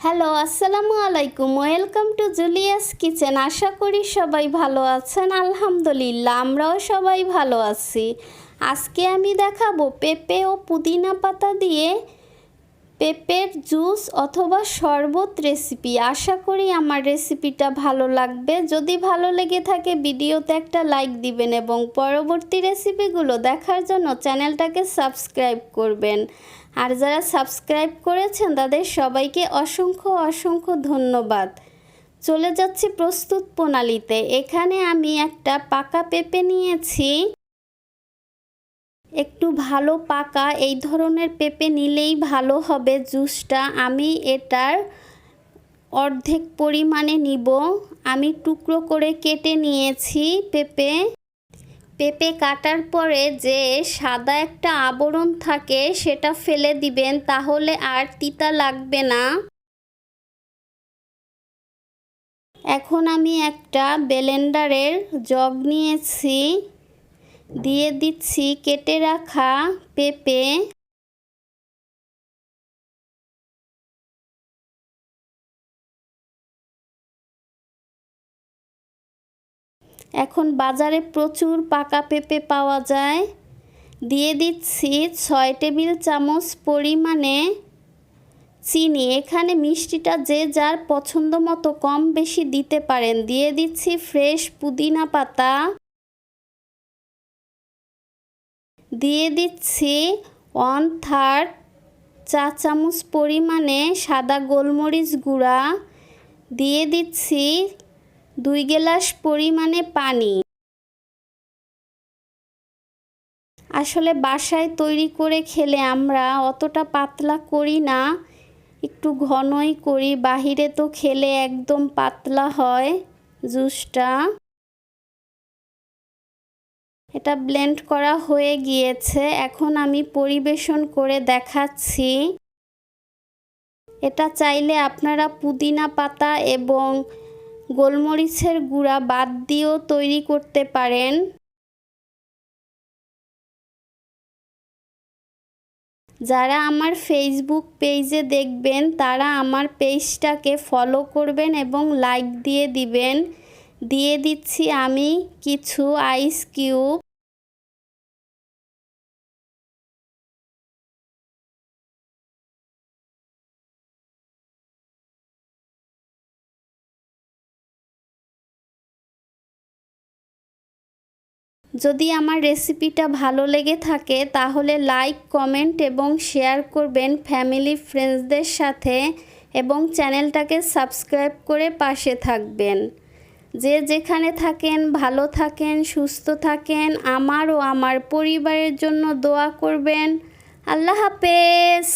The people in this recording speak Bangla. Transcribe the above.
হ্যালো, আসসালামু আলাইকুম। Welcome to Julia's Kitchen. আশা করি সবাই ভালো আছেন। আলহামদুলিল্লাহ, আমরাও সবাই ভালো আছি। আজকে আমি দেখাবো পেঁপে ও পুদিনা পাতা দিয়ে পেঁপের জুস অথবা শরবত রেসিপি। আশা করি আমার রেসিপিটা ভালো লাগবে। যদি ভালো লেগে থাকে ভিডিওতে একটা লাইক দিবেন এবং পরবর্তী রেসিপিগুলো দেখার জন্য চ্যানেলটাকে সাবস্ক্রাইব করবেন। আর যারা সাবস্ক্রাইব করেছেন তাদের সবাইকে অসংখ্য অসংখ্য ধন্যবাদ। চলে যাচ্ছি প্রস্তুত প্রণালীতে। এখানে আমি একটা পাকা পেঁপে নিয়েছি। একটু ভালো পাকা এই ধরনের পেঁপে নিলেই ভালো হবে জুসটা। আমি এটার অর্ধেক পরিমাণে নিব। আমি টুকরো করে কেটে নিয়েছি পেঁপে কাটার পরে যে সাদা একটা আবরণ থাকে সেটা ফেলে দিবেন, তাহলে আর তিতা লাগবে না। এখন আমি একটা ব্লেন্ডারের জগ নিয়েছি, দিয়ে দিচ্ছি কেটে রাখা পেঁপে। এখন বাজারে প্রচুর পাকা পেঁপে পাওয়া যায়। দিয়ে দিচ্ছি 6 টেবিল চামচ পরিমাণে চিনি। এখানে মিষ্টিটা যে যার পছন্দ মতো কম বেশি দিতে পারেন। দিয়ে দিচ্ছি ফ্রেশ পুদিনা পাতা। দিয়ে দিচ্ছি 1/3 চা চামচ পরিমাণে সাদা গোলমরিচ গুঁড়া। দিয়ে দিচ্ছি 2 গ্লাস পরিমাণে পানি। আসলে বাসায় তৈরি করে খেলে আমরা অতটা পাতলা করি না, একটু ঘনই করি। বাহিরে তো খেলে একদম পাতলা হয় জুসটা। এটা ব্লেন্ড করা হয়ে গিয়েছে। এখন আমি পরিবেশন করে দেখাচ্ছি। এটা চাইলে আপনারা পুদিনা পাতা এবং গোলমরিচের গুঁড়া বাদ দিয়েও তৈরি করতে পারেন। যারা আমার ফেসবুক পেজে দেখবেন তারা আমার পেজটাকে ফলো করবেন এবং লাইক দিয়ে দিবেন। দিয়ে দিচ্ছি আমি কিছু আইস কিউব। যদি আমার রেসিপিটা ভালো লেগে থাকে তাহলে লাইক, কমেন্ট এবং শেয়ার করবেন ফ্যামিলি ফ্রেন্ডসদের সাথে এবং চ্যানেলটাকে সাবস্ক্রাইব করে পাশে থাকবেন। যে যেখানে থাকেন ভালো থাকেন, সুস্থ থাকেন। আমার ও আমার পরিবারের জন্য দোয়া করবেন। আল্লাহ হাফেজ।